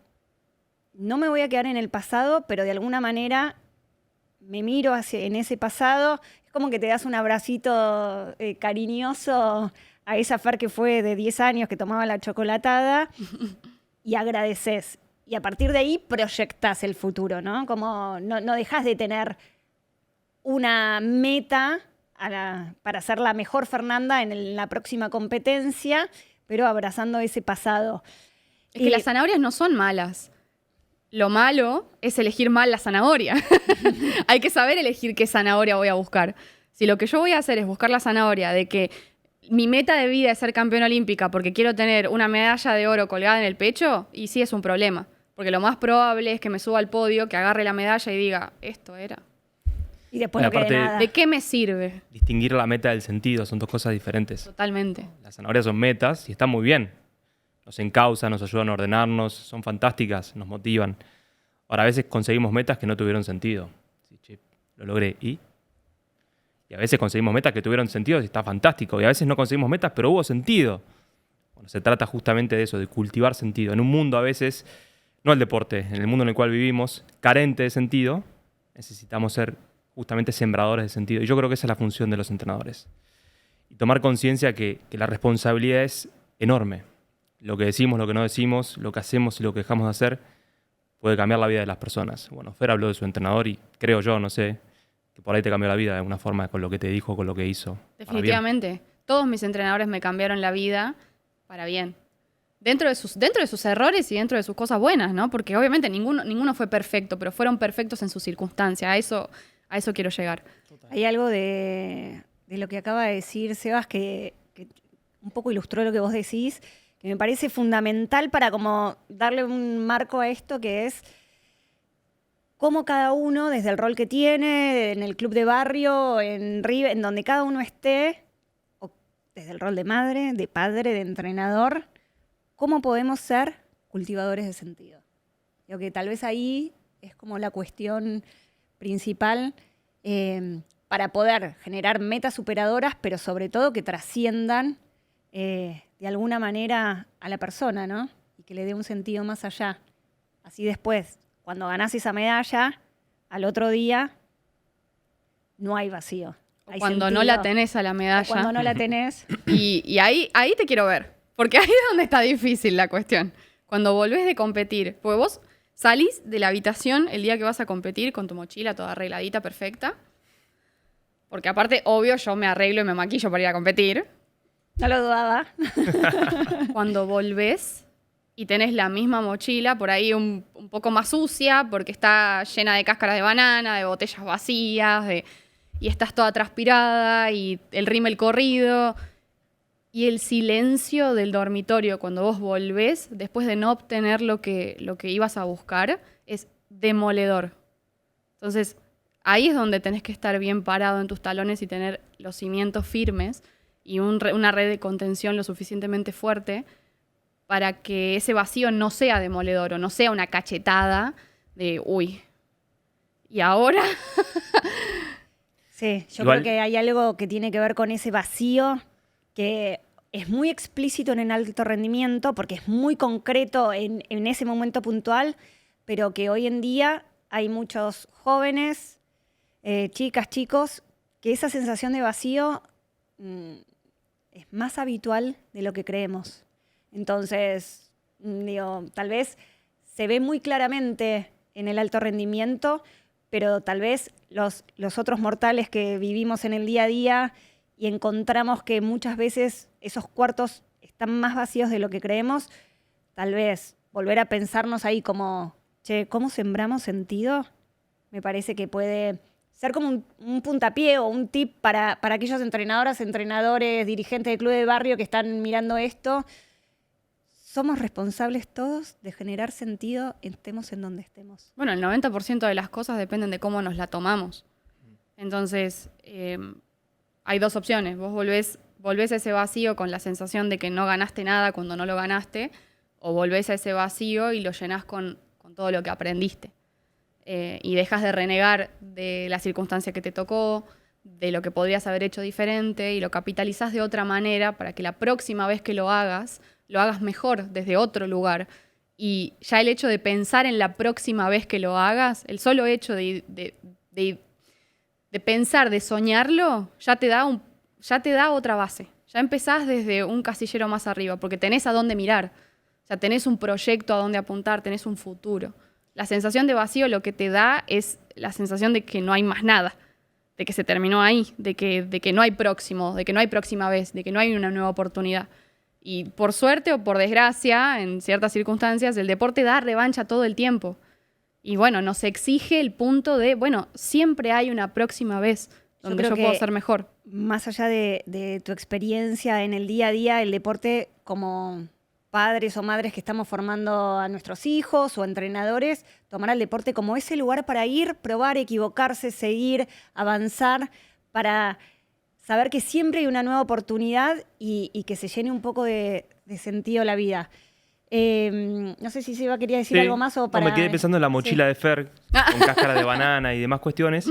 A: no me voy a quedar en el pasado, pero de alguna manera me miro en ese pasado. Es como que te das un abracito cariñoso a esa Fer que fue de 10 años, que tomaba la chocolatada, y agradeces. Y a partir de ahí proyectás el futuro, ¿no? Como no dejás de tener una meta para ser la mejor Fernanda en la próxima competencia, pero abrazando ese pasado.
B: Es que las zanahorias no son malas. Lo malo es elegir mal la zanahoria. Hay que saber elegir qué zanahoria voy a buscar. Si lo que yo voy a hacer es buscar la zanahoria de que mi meta de vida es ser campeona olímpica porque quiero tener una medalla de oro colgada en el pecho, y sí es un problema. Porque lo más probable es que me suba al podio, que agarre la medalla y diga, esto era.
A: Y después no quede nada.
B: ¿De qué me sirve?
C: Distinguir la meta del sentido, son dos cosas diferentes.
B: Totalmente.
C: Las zanahorias son metas y están muy bien. Nos encausan, nos ayudan a ordenarnos, son fantásticas, nos motivan. Ahora, a veces conseguimos metas que no tuvieron sentido. Sí, che, lo logré, ¿y? Y a veces conseguimos metas que tuvieron sentido y está fantástico. Y a veces no conseguimos metas, pero hubo sentido. Bueno, se trata justamente de eso, de cultivar sentido. En un mundo a veces, no el deporte, en el mundo en el cual vivimos, carente de sentido, necesitamos ser justamente sembradores de sentido. Y yo creo que esa es la función de los entrenadores. Y tomar conciencia que la responsabilidad es enorme. Lo que decimos, lo que no decimos, lo que hacemos y lo que dejamos de hacer puede cambiar la vida de las personas. Bueno, Fer habló de su entrenador y creo yo, no sé, que por ahí te cambió la vida de alguna forma con lo que te dijo, con lo que hizo.
B: Definitivamente. Todos mis entrenadores me cambiaron la vida para bien. Dentro de sus errores y dentro de sus cosas buenas, ¿no? Porque obviamente ninguno fue perfecto, pero fueron perfectos en sus circunstancias. A eso quiero llegar.
A: Hay algo de lo que acaba de decir Sebas que un poco ilustró lo que vos decís, que me parece fundamental para como darle un marco a esto, que es cómo cada uno, desde el rol que tiene, en el club de barrio, en River, en donde cada uno esté, o desde el rol de madre, de padre, de entrenador, cómo podemos ser cultivadores de sentido. Creo que tal vez ahí es como la cuestión principal para poder generar metas superadoras, pero sobre todo que trasciendan de alguna manera a la persona, ¿no? Y que le dé un sentido más allá. Así después, cuando ganás esa medalla, al otro día no hay vacío. Hay
B: cuando
A: sentido.
B: no la tenés a la medalla.
A: O cuando no la tenés.
B: Y ahí te quiero ver. Porque ahí es donde está difícil la cuestión. Cuando volvés de competir. Porque vos salís de la habitación el día que vas a competir con tu mochila toda arregladita, perfecta. Porque aparte, obvio, yo me arreglo y me maquillo para ir a competir.
A: No lo dudaba.
B: Cuando volvés y tenés la misma mochila, por ahí un poco más sucia, porque está llena de cáscaras de banana, de botellas vacías, y estás toda transpirada, y el rímel corrido, y el silencio del dormitorio cuando vos volvés, después de no obtener lo que ibas a buscar, es demoledor. Entonces, ahí es donde tenés que estar bien parado en tus talones y tener los cimientos firmes y una red de contención lo suficientemente fuerte para que ese vacío no sea demoledor o no sea una cachetada de, uy, ¿y ahora?
A: Sí, yo
C: Igual,
A: creo que hay algo que tiene que ver con ese vacío que es muy explícito en el alto rendimiento porque es muy concreto en ese momento puntual, pero que hoy en día hay muchos jóvenes, chicas, chicos, que esa sensación de vacío es más habitual de lo que creemos. Entonces, digo, tal vez se ve muy claramente en el alto rendimiento, pero tal vez los otros mortales que vivimos en el día a día y encontramos que muchas veces esos cuartos están más vacíos de lo que creemos, tal vez volver a pensarnos ahí como, che, ¿cómo sembramos sentido? Me parece que puede ser como un puntapié o un tip para aquellos entrenadoras, entrenadores, dirigentes de club de barrio que están mirando esto. Somos responsables todos de generar sentido, estemos en donde estemos.
B: Bueno, el 90% de las cosas dependen de cómo nos la tomamos. Entonces, hay dos opciones. Vos volvés a ese vacío con la sensación de que no ganaste nada cuando no lo ganaste, o volvés a ese vacío y lo llenás con todo lo que aprendiste. Y dejas de renegar de la circunstancia que te tocó, de lo que podrías haber hecho diferente, y lo capitalizás de otra manera para que la próxima vez que lo hagas mejor desde otro lugar. Y ya el hecho de pensar en la próxima vez que lo hagas, el solo hecho de pensar, de soñarlo, ya te da otra base. Ya empezás desde un casillero más arriba, porque tenés a dónde mirar. O sea, tenés un proyecto a dónde apuntar, tenés un futuro. La sensación de vacío lo que te da es la sensación de que no hay más nada, de que se terminó ahí, de que no hay próximo, de que no hay próxima vez, de que no hay una nueva oportunidad. Y por suerte o por desgracia, en ciertas circunstancias, el deporte da revancha todo el tiempo. Y bueno, nos exige el punto de, bueno, siempre hay una próxima vez donde yo puedo ser mejor.
A: Más allá de tu experiencia en el día a día, el deporte como padres o madres que estamos formando a nuestros hijos o entrenadores, tomar al deporte como ese lugar para ir, probar, equivocarse, seguir, avanzar, para saber que siempre hay una nueva oportunidad y que se llene un poco de sentido la vida. No sé si Seba quería decir algo más o para...
C: No, me quedé pensando en la mochila de Fer, con cáscara de banana y demás cuestiones,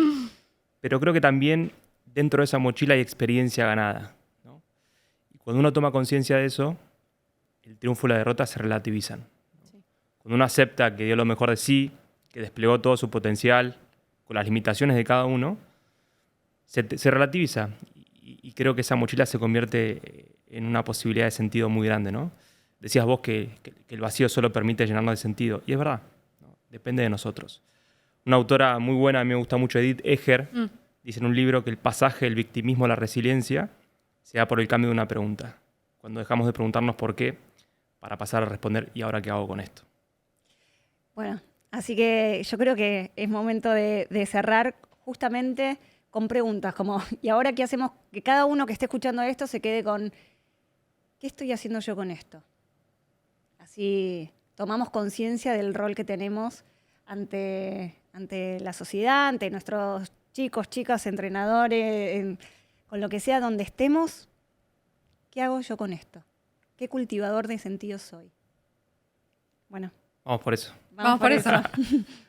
C: pero creo que también dentro de esa mochila hay experiencia ganada, ¿no? Y cuando uno toma conciencia de eso, el triunfo y la derrota se relativizan. Cuando uno acepta que dio lo mejor de sí, que desplegó todo su potencial, con las limitaciones de cada uno, se relativiza. Y creo que esa mochila se convierte en una posibilidad de sentido muy grande, ¿no? Decías vos que el vacío solo permite llenarnos de sentido. Y es verdad, ¿no? Depende de nosotros. Una autora muy buena, a mí me gusta mucho, Edith Eger, dice en un libro que el pasaje del victimismo a la resiliencia se da por el cambio de una pregunta. Cuando dejamos de preguntarnos por qué, para pasar a responder ¿y ahora qué hago con esto?
A: Bueno, así que yo creo que es momento de cerrar justamente con preguntas como, ¿y ahora qué hacemos? Que cada uno que esté escuchando esto se quede con, ¿qué estoy haciendo yo con esto? Así tomamos conciencia del rol que tenemos ante la sociedad, ante nuestros chicos, chicas, entrenadores, con lo que sea, donde estemos. ¿Qué hago yo con esto? ¿Qué cultivador de sentido soy? Bueno.
C: Vamos por eso.
B: Vamos por eso.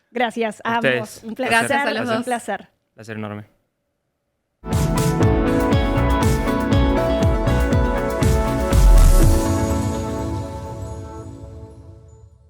A: Gracias a ambos. Un placer.
B: Gracias a los dos.
A: Un placer.
C: Placer enorme.